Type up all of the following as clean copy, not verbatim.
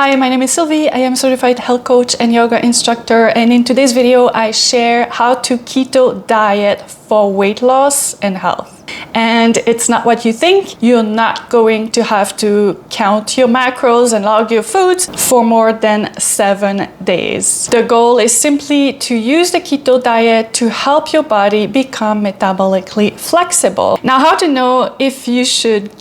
Hi, my name is Sylvie. I am a certified health coach and yoga instructor, and in today's video I share how to keto diet for weight loss and health. And it's not what you think. You're not going to have to count your macros and log your foods for more than 7 days. The goal is simply to use the keto diet to help your body become metabolically flexible. Now, how to know if you should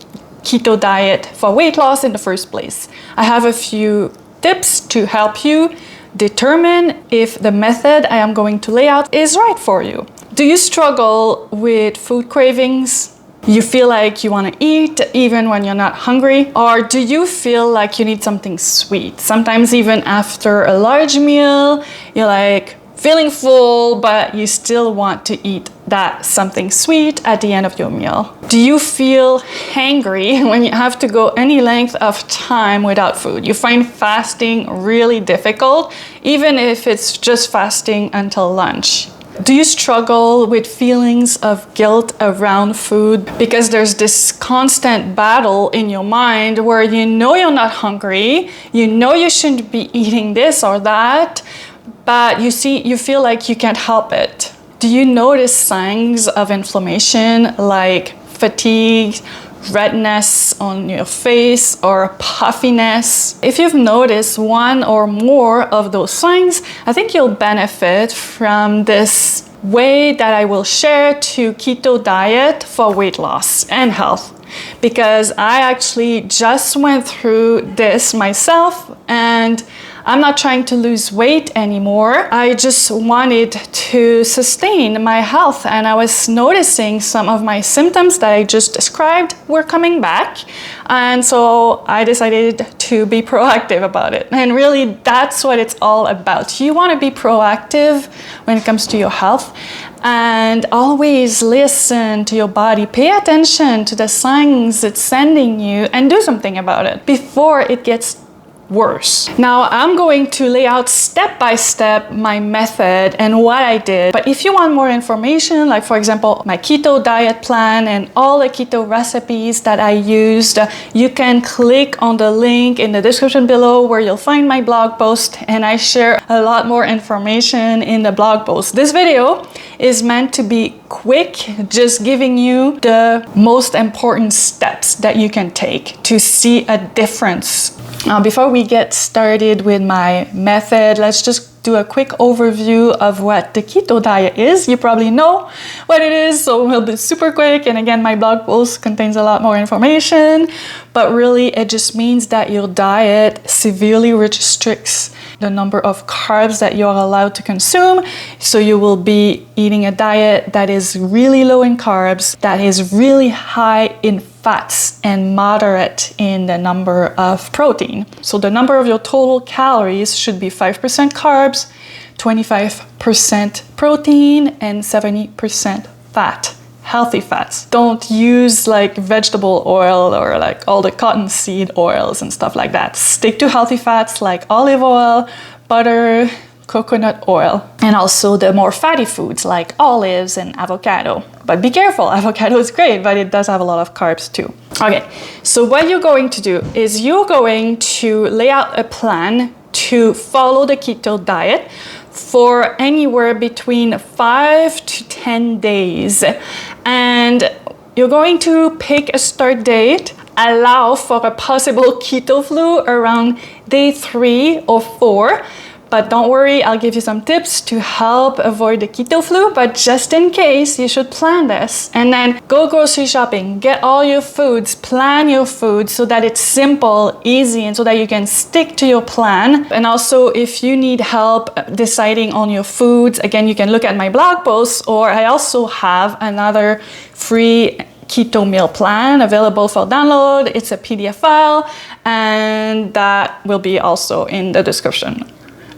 keto diet for weight loss in the first place? I have a few tips to help you determine if the method I am going to lay out is right for you. Do you struggle with food cravings? You feel like you want to eat even when you're not hungry? Or do you feel like you need something sweet? Sometimes even after a large meal, you're like feeling full, but you still want to eat that something sweet at the end of your meal. Do you feel hangry when you have to go any length of time without food? You find fasting really difficult, even if it's just fasting until lunch. Do you struggle with feelings of guilt around food because there's this constant battle in your mind where you know you're not hungry, you know you shouldn't be eating this or that, but you feel like you can't help it? Do you notice signs of inflammation like fatigue, redness on your face, or puffiness? If you've noticed one or more of those signs, I think you'll benefit from this way that I will share to keto diet for weight loss and health, because I actually just went through this myself, and I'm not trying to lose weight anymore. I just wanted to sustain my health, and I was noticing some of my symptoms that I just described were coming back. And so I decided to be proactive about it. And really, that's what it's all about. You want to be proactive when it comes to your health, and always listen to your body. Pay attention to the signs it's sending you and do something about it before it gets worse. Now, I'm going to lay out step by step my method and what I did. But if you want more information, like for example, my keto diet plan and all the keto recipes that I used, you can click on the link in the description below where you'll find my blog post, and I share a lot more information in the blog post. This video is meant to be quick, just giving you the most important steps that you can take to see a difference. Now, before we get started with my method, let's just do a quick overview of what the keto diet is. You probably know what it is, so we'll be super quick. And again, my blog post contains a lot more information, but really it just means that your diet severely restricts the number of carbs that you're allowed to consume. So you will be eating a diet that is really low in carbs, that is really high in fats, and moderate in the number of protein. So the number of your total calories should be 5% carbs, 25% protein, and 70% fat. Healthy fats. Don't use like vegetable oil or like all the cottonseed oils and stuff like that. Stick to healthy fats like olive oil, butter, coconut oil, and also the more fatty foods like olives and avocado. But be careful, avocado is great, but it does have a lot of carbs too. Okay, so what you're going to do is you're going to lay out a plan to follow the keto diet for anywhere between 5 to 10 days. And you're going to pick a start date, allow for a possible keto flu around day 3 or 4. But don't worry, I'll give you some tips to help avoid the keto flu, but just in case, you should plan this. And then go grocery shopping, get all your foods, plan your food so that it's simple, easy, and so that you can stick to your plan. And also, if you need help deciding on your foods, again, you can look at my blog posts, or I also have another free keto meal plan available for download. It's a PDF file, and that will be also in the description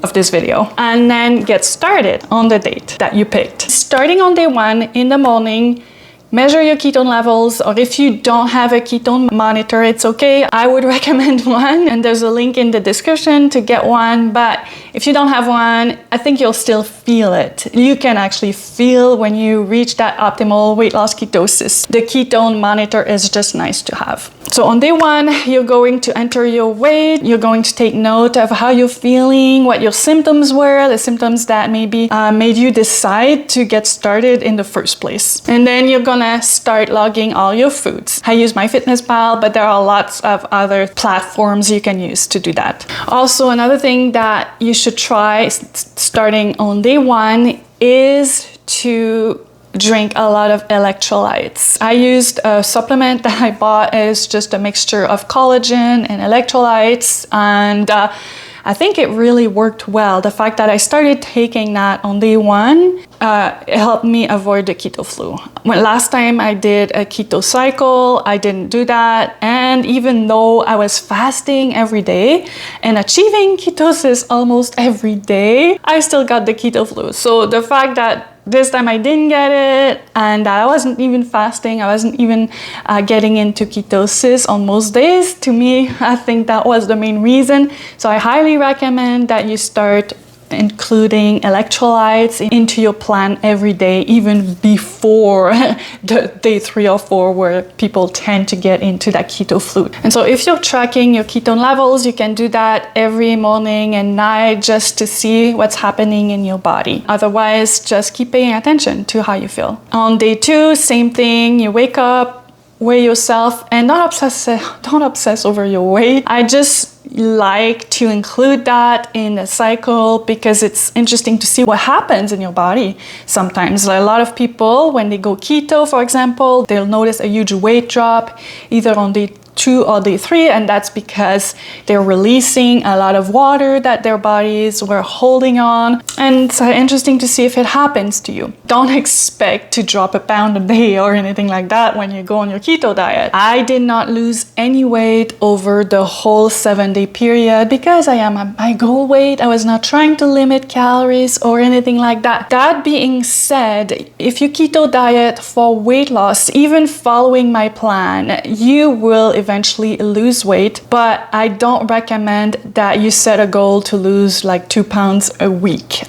of this video. And then get started on the date that you picked. Starting on day 1 in the morning, measure your ketone levels, or if you don't have a ketone monitor, it's okay. I would recommend one, and there's a link in the description to get one. But if you don't have one, I think you'll still feel it. You can actually feel when you reach that optimal weight loss ketosis. The ketone monitor is just nice to have. So on day one, you're going to enter your weight. You're going to take note of how you're feeling, what your symptoms were, the symptoms that maybe made you decide to get started in the first place. And then you're gonna start logging all your foods. I use MyFitnessPal, but there are lots of other platforms you can use to do that. Also, another thing that you should try starting on day one is to drink a lot of electrolytes. I used a supplement that I bought. It's just a mixture of collagen and electrolytes, and I think it really worked well. The fact that I started taking that on day one it helped me avoid the keto flu. When last time I did a keto cycle, I didn't do that, and even though I was fasting every day and achieving ketosis almost every day, I still got the keto flu. So the fact that this time I didn't get it, and I wasn't even fasting, I wasn't even getting into ketosis on most days, to me, I think that was the main reason. So I highly recommend that you start including electrolytes into your plan every day, even before the day 3 or 4 where people tend to get into that keto flu. And so if you're tracking your ketone levels, you can do that every morning and night just to see what's happening in your body. Otherwise, just keep paying attention to how you feel. On day 2, same thing. You wake up, weigh yourself, and don't obsess over your weight. I just like to include that in the cycle because it's interesting to see what happens in your body. Sometimes a lot of people, when they go keto, for example, they'll notice a huge weight drop either on day 2 or day 3, and that's because they're releasing a lot of water that their bodies were holding on. And it's interesting to see if it happens to you. Don't expect to drop a pound a day or anything like that when you go on your keto diet. I did not lose any weight over the whole 7-day period because I am at my goal weight. I was not trying to limit calories or anything like that. That being said, if you keto diet for weight loss, even following my plan, you will eventually lose weight, but I don't recommend that you set a goal to lose like 2 pounds a week.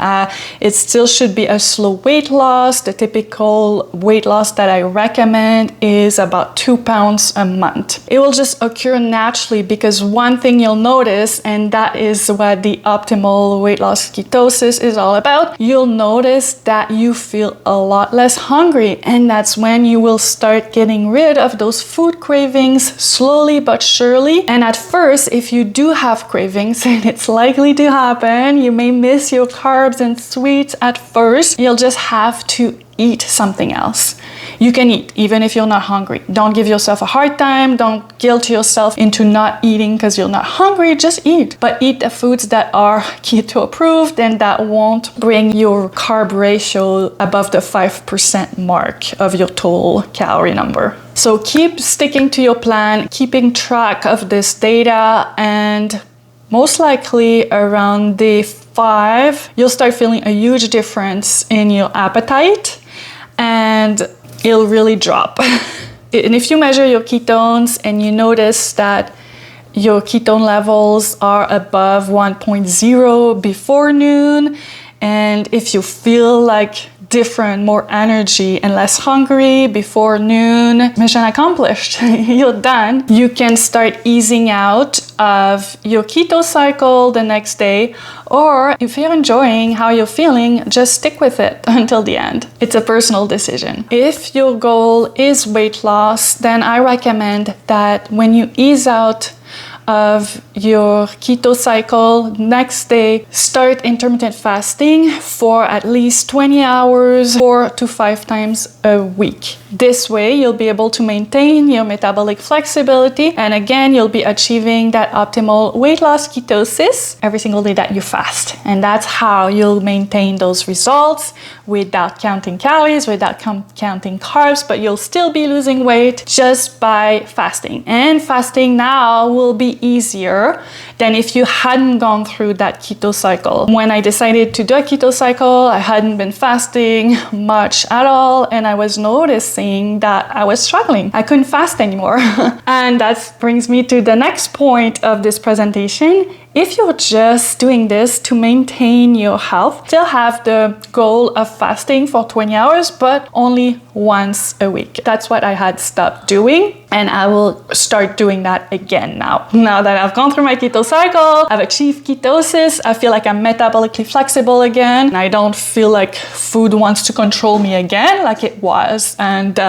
It still should be a slow weight loss. The typical weight loss that I recommend is about 2 pounds a month. It will just occur naturally because one thing you'll notice, and that is what the optimal weight loss ketosis is all about, you'll notice that you feel a lot less hungry, and that's when you will start getting rid of those food cravings slowly but surely. And at first, if you do have cravings, and it's likely to happen, you may miss your carbs and sweets at first, you'll just have to eat something else. You can eat even if you're not hungry. Don't give yourself a hard time. Don't guilt yourself into not eating because you're not hungry. Just eat. But eat the foods that are keto approved and that won't bring your carb ratio above the 5% mark of your total calorie number. So keep sticking to your plan, keeping track of this data, and most likely around day 5, you'll start feeling a huge difference in your appetite, and it'll really drop. And if you measure your ketones and you notice that your ketone levels are above 1.0 before noon, and if you feel like different, more energy and less hungry before noon, mission accomplished. You're done. You can start easing out of your keto cycle the next day, or if you're enjoying how you're feeling, just stick with it until the end. It's a personal decision. If your goal is weight loss, then I recommend that when you ease out of your keto cycle, next day start intermittent fasting for at least 20 hours 4 to 5 times a week. This way you'll be able to maintain your metabolic flexibility, and again you'll be achieving that optimal weight loss ketosis every single day that you fast. And that's how you'll maintain those results without counting calories, without counting carbs, but you'll still be losing weight just by fasting. And fasting now will be easier than if you hadn't gone through that keto cycle. When I decided to do a keto cycle, I hadn't been fasting much at all, and I was noticing that I was struggling. I couldn't fast anymore. And that brings me to the next point of this presentation. If you're just doing this to maintain your health, still have the goal of fasting for 20 hours, but only once a week. That's what I had stopped doing, and I will start doing that again now. Now that I've gone through my keto cycle, I've achieved ketosis, I feel like I'm metabolically flexible again, and I don't feel like food wants to control me again like it was, and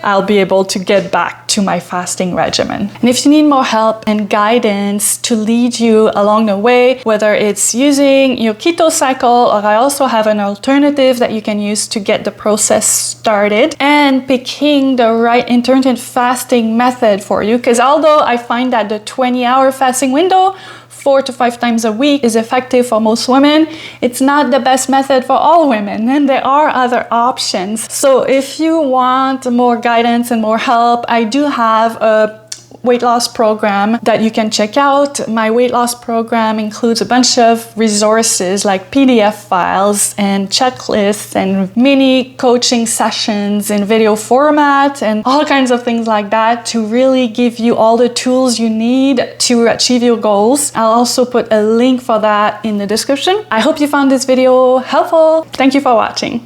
I'll be able to get back to my fasting regimen. And if you need more help and guidance to lead you along the way, whether it's using your keto cycle, or I also have an alternative that you can use to get the process started, and picking the right intermittent fasting method for you, because although I find that the 20-hour fasting window 4 to 5 times a week is effective for most women, it's not the best method for all women, and there are other options. So if you want more guidance and more help, I do have a weight loss program that you can check out. My weight loss program includes a bunch of resources like PDF files and checklists and mini coaching sessions in video format and all kinds of things like that to really give you all the tools you need to achieve your goals. I'll also put a link for that in the description. I hope you found this video helpful. Thank you for watching.